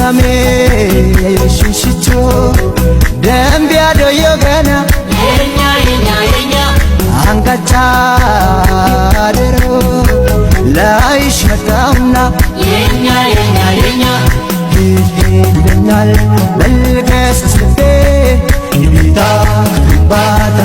ዱራሜ ሽሽቾ ደምቢያ ዶዮገና የኛ አንጋቻ ደሮ ላይ ሸታውና የኛ ይለኛል መልከስ ስፌ ይታ ባታ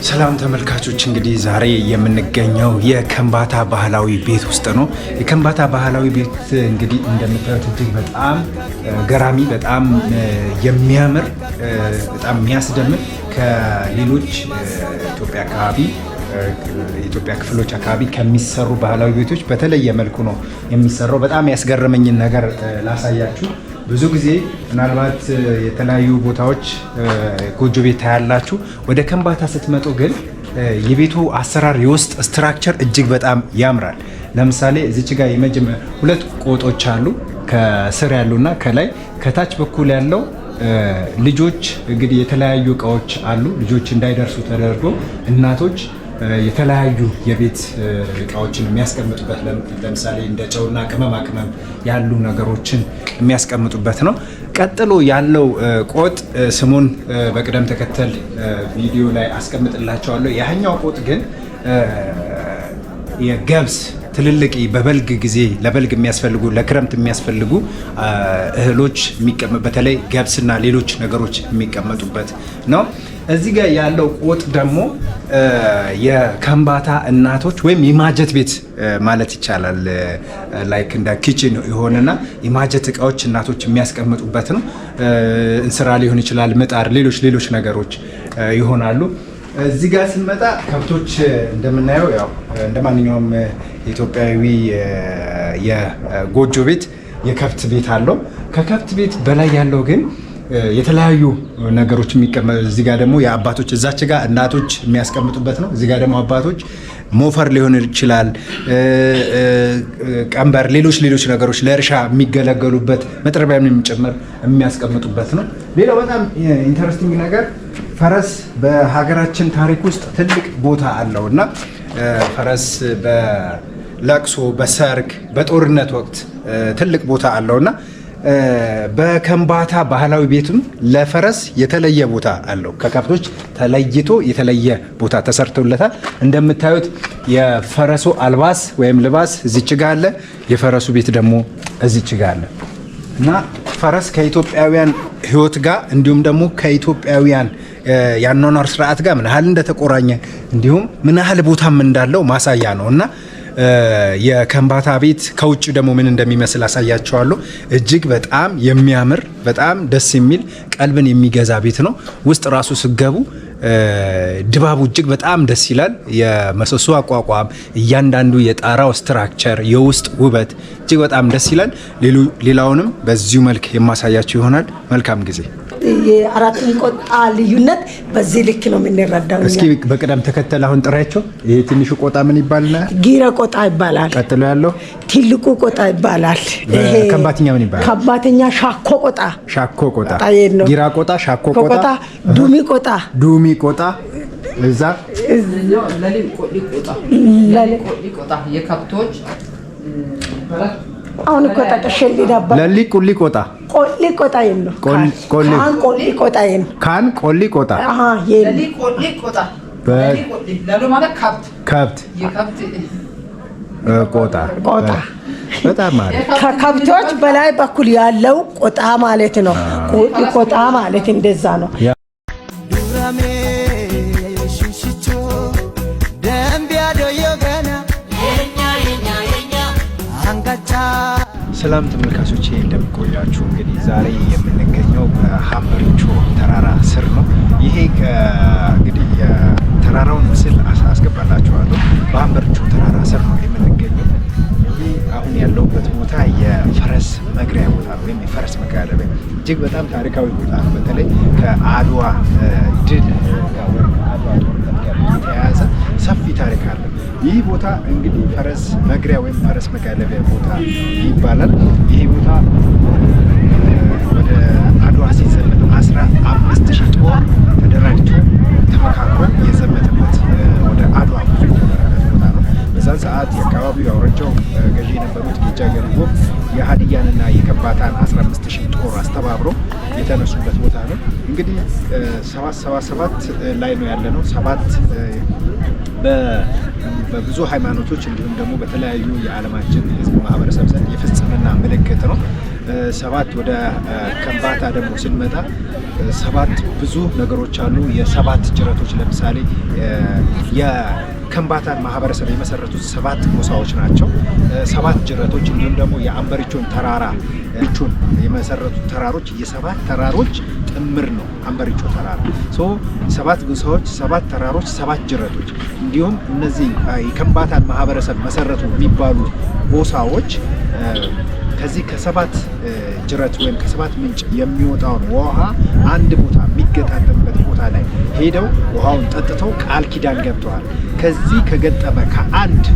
ሰላም ተመልካቾች፣ እንግዲህ ዛሬ የምንገኘው የከምባታ ባህላዊ ቤት ውስጥ ነው። የከምባታ ባህላዊ ቤት እንግዲህ እንደምታዩት እጅግ በጣም ገራሚ፣ በጣም የሚያምር፣ በጣም የሚያስደምም ከሌሎች የኢትዮጵያ ክፍሎች አካባቢ ከሚሰሩ ባህላዊ ቤቶች በተለየ መልኩ ነው የሚሰራው። በጣም ያስገረመኝን ነገር ላሳያችሁ። ብዙ ጊዜ ምናልባት የተለያዩ ቦታዎች ጎጆ ቤት ታያላችሁ። ወደ ከምባታ ስትመጡ ግን የቤቱ አሰራር የውስጥ ስትራክቸር እጅግ በጣም ያምራል። ለምሳሌ እዚች ጋር ሁለት ቆጦች አሉ፣ ከስር ያሉና ከላይ ከታች በኩል ያለው ልጆች እንግዲህ የተለያዩ እቃዎች አሉ። ልጆች እንዳይደርሱ ተደርጎ እናቶች የተለያዩ የቤት እቃዎችን የሚያስቀምጡበት፣ ለምሳሌ እንደ ጨውና ቅመማ ቅመም ያሉ ነገሮችን የሚያስቀምጡበት ነው። ቀጥሎ ያለው ቆጥ ስሙን በቅደም ተከተል ቪዲዮ ላይ አስቀምጥላቸዋለሁ። ያኛው ቆጥ ግን የገብስ ትልልቅ በበልግ ጊዜ ለበልግ የሚያስፈልጉ ለክረምት የሚያስፈልጉ እህሎች በተለይ ገብስና ሌሎች ነገሮች የሚቀመጡበት ነው። እዚህ ጋር ያለው ቆጥ ደግሞ የከምባታ እናቶች ወይም የማጀት ቤት ማለት ይቻላል። ላይክ እንደ ኪችን የሆነና የማጀት እቃዎች እናቶች የሚያስቀምጡበት ነው። እንስራ ሊሆን ይችላል፣ ምጣድ፣ ሌሎች ነገሮች ይሆናሉ። እዚህ ጋር ስንመጣ ከብቶች እንደምናየው ያው እንደማንኛውም ኢትዮጵያዊ የጎጆ ቤት የከብት ቤት አለው። ከከብት ቤት በላይ ያለው ግን የተለያዩ ነገሮች የሚቀመጡ፣ እዚህ ጋር ደግሞ የአባቶች፣ እዛች ጋር እናቶች የሚያስቀምጡበት ነው። እዚህ ጋር ደግሞ አባቶች ሞፈር ሊሆን ይችላል፣ ቀንበር፣ ሌሎች ነገሮች ለእርሻ የሚገለገሉበት መጥረቢያም የሚጨመር የሚያስቀምጡበት ነው። ሌላው በጣም ኢንተረስቲንግ ነገር ፈረስ በሀገራችን ታሪክ ውስጥ ትልቅ ቦታ አለው እና ፈረስ በለቅሶ፣ በሰርግ፣ በጦርነት ወቅት ትልቅ ቦታ አለው እና በከምባታ ባህላዊ ቤቱም ለፈረስ የተለየ ቦታ አለው። ከከብቶች ተለይቶ የተለየ ቦታ ተሰርቶለታል። እንደምታዩት የፈረሱ አልባስ ወይም ልባስ እዚች ጋ አለ። የፈረሱ ቤት ደግሞ እዚች ጋ አለ እና ፈረስ ከኢትዮጵያውያን ሕይወት ጋር እንዲሁም ደግሞ ከኢትዮጵያውያን የአኗኗር ስርዓት ጋር ምን ያህል እንደተቆራኘ እንዲሁም ምን ያህል ቦታም እንዳለው ማሳያ ነው እና የከምባታ ቤት ከውጭ ደግሞ ምን እንደሚመስል አሳያቸዋለሁ። እጅግ በጣም የሚያምር፣ በጣም ደስ የሚል፣ ቀልብን የሚገዛ ቤት ነው። ውስጥ ራሱ ስገቡ ድባቡ እጅግ በጣም ደስ ይላል። የመሰሶ አቋቋም፣ እያንዳንዱ የጣራው ስትራክቸር፣ የውስጥ ውበት እጅግ በጣም ደስ ይላል። ሌላውንም በዚሁ መልክ የማሳያቸው ይሆናል። መልካም ጊዜ። የአራት ቆጣ ልዩነት በዚህ ልክ ነው የምንረዳው። እስኪ በቅደም ተከተል አሁን ጥራቸው። ይሄ ትንሹ ቆጣ ምን ይባላል? ጊራ ቆጣ ይባላል። ቀጥሎ ያለው ትልቁ ቆጣ ይባላል። ይሄ ከምባተኛ ምን ይባላል? ከምባተኛ ሻኮ ቆጣ። ጊራ ቆጣ፣ ሻኮ ቆጣ፣ ዱሚ ቆጣ እዛ ለሊ ቆጣ የከብቶች አሁን እኮ ተቀሸል ይዳባ ለሊ ቆሊ ቆጣ የለው ካን ቆሊ ቆጣ ለሊ ቆጣ ለሉ ማለት ከብት ቆጣ በጣም ማለት ከከብቶች በላይ በኩል ያለው ቆጣ ማለት ነው። ቆጣ ማለት እንደዛ ነው። ዱራሜ ሽሽቾ ደምቢያ ዶዮገና የኛ አንጋቻ። ሰላም ተመልካቾቼ እንደምቆያችሁ። እንግዲህ ዛሬ የምንገኘው በሀምበሪቾ ተራራ ስር ነው። ይሄ እንግዲህ የተራራውን ምስል አስገባላችኋለሁ። በሀምበሪቾ ተራራ ስር ነው የምንገኘው። ይህ አሁን ያለውበት ቦታ የፈረስ መግሪያ ቦታ ነው፣ ወይም የፈረስ መጋለቢያ። እጅግ በጣም ታሪካዊ ቦታ ነው። በተለይ ከአድዋ ድል ጋር የተያያዘ ሰፊ ታሪክ አለ። ይህ ቦታ እንግዲህ ፈረስ መግሪያ ወይም ፈረስ መጋለቢያ ቦታ ይባላል። ይህ ቦታ ወደ አድዋ ሲዘመት 15,000 ጦር ተደራጅቶ ተመካክሮ የዘመተበት ወደ አድዋ ጉዞ የተደረገበት ቦታ ነው። በዛን ሰዓት የአካባቢው አውራጃው ገዢ የነበሩት ጌጃ ገሪቦ የሀዲያንና የከምባታን 15,000 ጦር አስተባብሮ የተነሱበት ቦታ ነው። እንግዲህ 777 ላይ ነው ያለ ነው። 7 በብዙ ሃይማኖቶች እንዲሁም ደግሞ በተለያዩ የዓለማችን ሕዝብ ማህበረሰብ ዘንድ የፍጽምና ምልክት ነው። 7 ወደ ከምባታ ደግሞ ስንመጣ 7 ብዙ ነገሮች አሉ። የ7 ጅረቶች ለምሳሌ የከምባታን ማህበረሰብ የመሰረቱት 7 ጎሳዎች ናቸው። 7 ጅረቶች እንዲሁም ደግሞ የአንበሪቾን ተራራ የመሰረቱት ተራሮች የ7 ተራሮች ጥምር ነው። አንበሪቾ ተራራ 7 ጎሳዎች፣ 7 ተራሮች፣ 7 ጅረቶች እንዲሁም እነዚህ የከምባታን ማህበረሰብ መሰረቱ የሚባሉ ጎሳዎች ከዚህ ከ7 ጅረት ወይም ከ7 ምንጭ የሚወጣውን ውሃ አንድ ቦታ የሚገጣጠምበት ቦታ ላይ ሄደው ውሃውን ጠጥተው ቃል ኪዳን ገብተዋል። ከዚህ ከገጠመ ከአንድ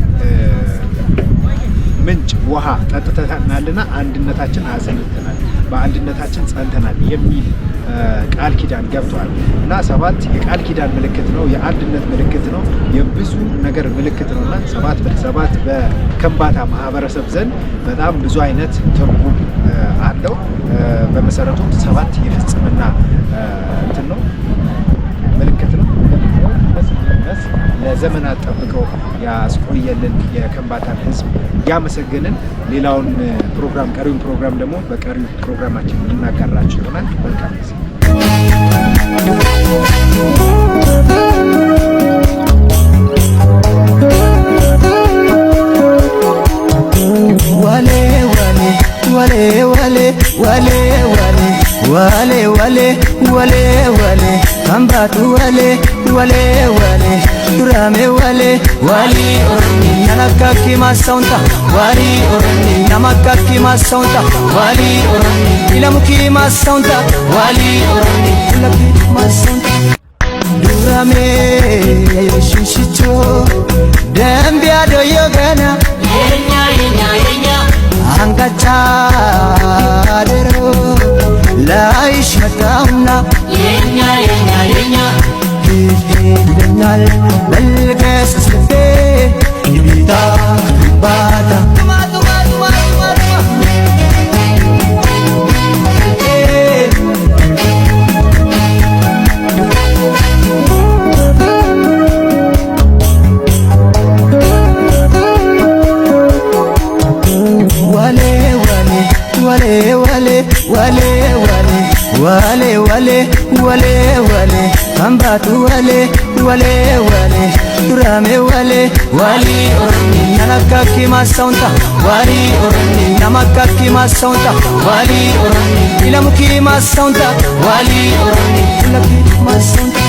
ምንጭ ውሃ ጠጥተናልና አንድነታችን አጽንተናል፣ በአንድነታችን ጸንተናል የሚል ቃል ኪዳን ገብተዋል እና 7 የቃል ኪዳን ምልክት ነው፣ የአንድነት ምልክት ነው፣ የብዙ ነገር ምልክት ነው እና 7 በከምባታ ማህበረሰብ ዘንድ በጣም ብዙ አይነት ትርጉም አለው። በመሰረቱ 7 የፍጽምና እንትን ነው፣ ምልክት ነው። ለዘመናት ጠብቀው ያስቆየልን የከምባታን ሕዝብ ያመሰገንን። ሌላውን ፕሮግራም ቀሪውን ፕሮግራም ደግሞ በቀሪው ፕሮግራማችን እናጋራችሁ ይሆናል። መልካም ጊዜ። ዋሌ ዋሌ ዋሌ ዋሌ ዋሌ ዋሌ ዋሌ ዋሌ ዋሌ ከምባቱ ዋሌ ዋሌ ዋሌ ዱራሜ ዋሌ ዋሊ ኦሮሚ ናናካኪ ማሳውንታ ዋሊ ኦሮሚ ናማካኪ ማሳውንታ ዋሊ ኦሮሚ ኢላሙኪ ማሳውንታ ዋሊ ኦሮሚ ኢላሙኪ ማሳውንታ ዱራሜ ሽሽቾ ደምቢያ ዶዮ ገና የኛ የኛ የኛ አንጋቻ ደሮ ላይሽ መጣውና የኛ የኛ የኛ ይለኛል መልከስ ስፌ ይቢታ ባታ wale wale wale wale kambatu wale wale wale durame wale wali ormi namakaki masaunta wali ormi namakaki masaunta wali ormi ilamuki masaunta wali ormi ilamuki masaunta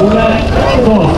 2 3